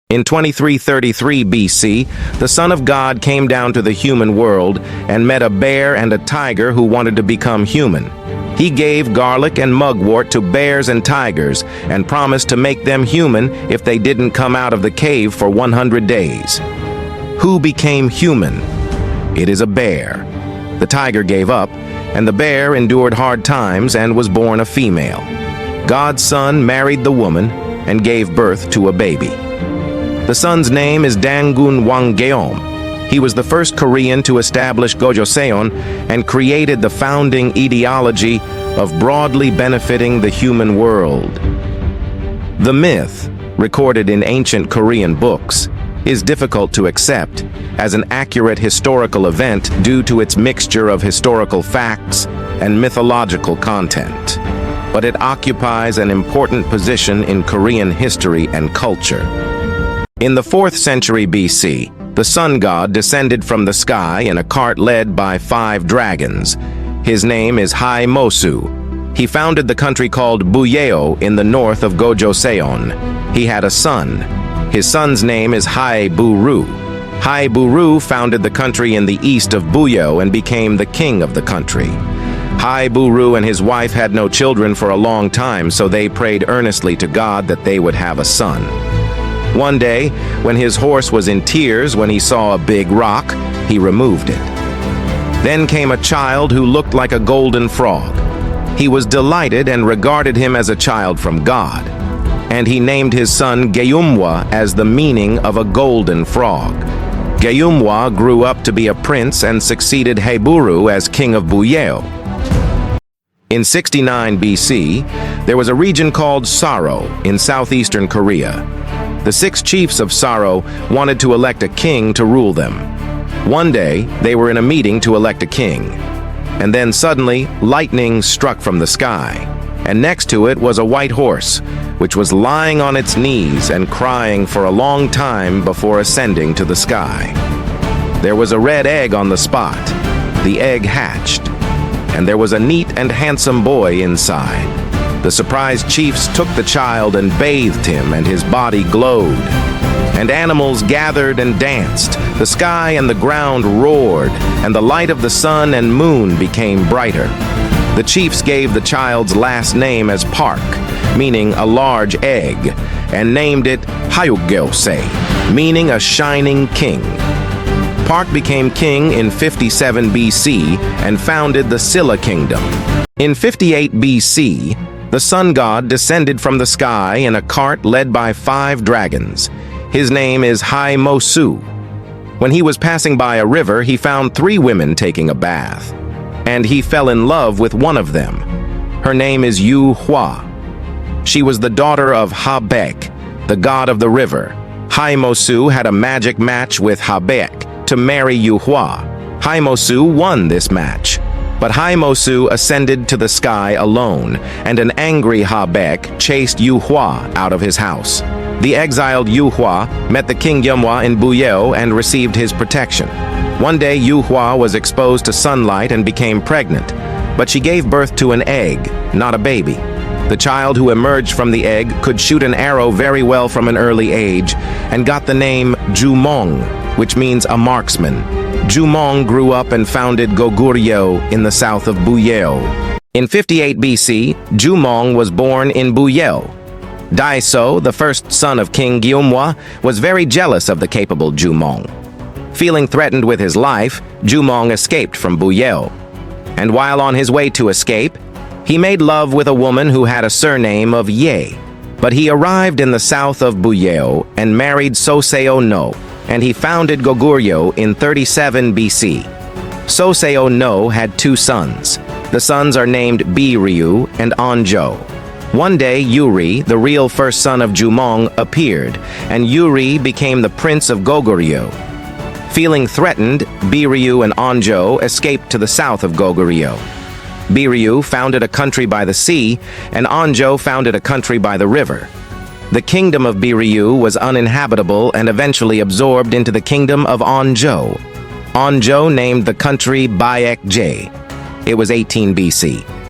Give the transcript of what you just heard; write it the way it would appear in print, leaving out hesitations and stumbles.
In 2333 BC, the Son of God came down to the human world and met a bear and a tiger who wanted to become human. He gave garlic and mugwort to bears and tigers and promised to make them human if they didn't come out of the cave for 100 days. Who became human? It is a bear. The tiger gave up, and the bear endured hard times and was born a female. God's Son married the woman and gave birth to a baby. The son's name is Dangun Wanggeom. He was the first Korean to establish Gojoseon and created the founding ideology of broadly benefiting the human world. The myth, recorded in ancient Korean books, is difficult to accept as an accurate historical event due to its mixture of historical facts and mythological content. But it occupies an important position in Korean history and culture. In the 4th century BC, the sun god descended from the sky in a cart led by 5 dragons. His name is Haimosu. He founded the country called Buyeo in the north of Gojoseon. He had a son. His son's name is Haiburu. Haiburu founded the country in the east of Buyeo and became the king of the country. Haiburu and his wife had no children for a long time, so they prayed earnestly to God that they would have a son. One day, when his horse was in tears when he saw a big rock, he removed it. Then came a child who looked like a golden frog. He was delighted and regarded him as a child from God. And he named his son Geyumwa as the meaning of a golden frog. Geyumwa grew up to be a prince and succeeded Haiburu as king of Buyeo. In 69 BC, there was a region called Saro in southeastern Korea. The 6 chiefs of Saro wanted to elect a king to rule them. One day, they were in a meeting to elect a king. And then suddenly, lightning struck from the sky. And next to it was a white horse, which was lying on its knees and crying for a long time before ascending to the sky. There was a red egg on the spot. The egg hatched, and there was a neat and handsome boy inside. The surprised chiefs took the child and bathed him, and his body glowed. And animals gathered and danced. The sky and the ground roared, and the light of the sun and moon became brighter. The chiefs gave the child's last name as Park, meaning a large egg, and named it Hayugyeose, meaning a shining king. Park became king in 57 BC and founded the Silla kingdom. In 58 BC, the sun god descended from the sky in a cart led by 5 dragons. His name is Haimosu. When he was passing by a river, he found 3 women taking a bath. And he fell in love with one of them. Her name is Yu Hua. She was the daughter of Habek, the god of the river. Haimosu had a magic match with Habek to marry Yu Hua. Haimosu won this match. But Haimosu ascended to the sky alone, and an angry Habek chased Yu Hua out of his house. The exiled Yu Hua met the king Yumwa in Buyeo and received his protection. One day, Yu Hua was exposed to sunlight and became pregnant, but she gave birth to an egg, not a baby. The child who emerged from the egg could shoot an arrow very well from an early age and got the name Jumong, which means a marksman. Jumong grew up and founded Goguryeo in the south of Buyeo. In 58 BC, Jumong was born in Buyeo. Daiso, the first son of King Gyumwa, was very jealous of the capable Jumong. Feeling threatened with his life, Jumong escaped from Buyeo. And while on his way to escape, he made love with a woman who had a surname of Ye. But he arrived in the south of Buyeo and married Soseo no, and he founded Goguryeo in 37 BC. Soseo no had 2 sons. The sons are named Biryu and Anjo. One day, Yuri, the real first son of Jumong, appeared, and Yuri became the prince of Goguryeo. Feeling threatened, Biryu and Anjo escaped to the south of Goguryeo. Biryu founded a country by the sea, and Anjo founded a country by the river. The kingdom of Biryu was uninhabitable and eventually absorbed into the kingdom of Anjo. Anjo named the country Baekje. It was 18 BC.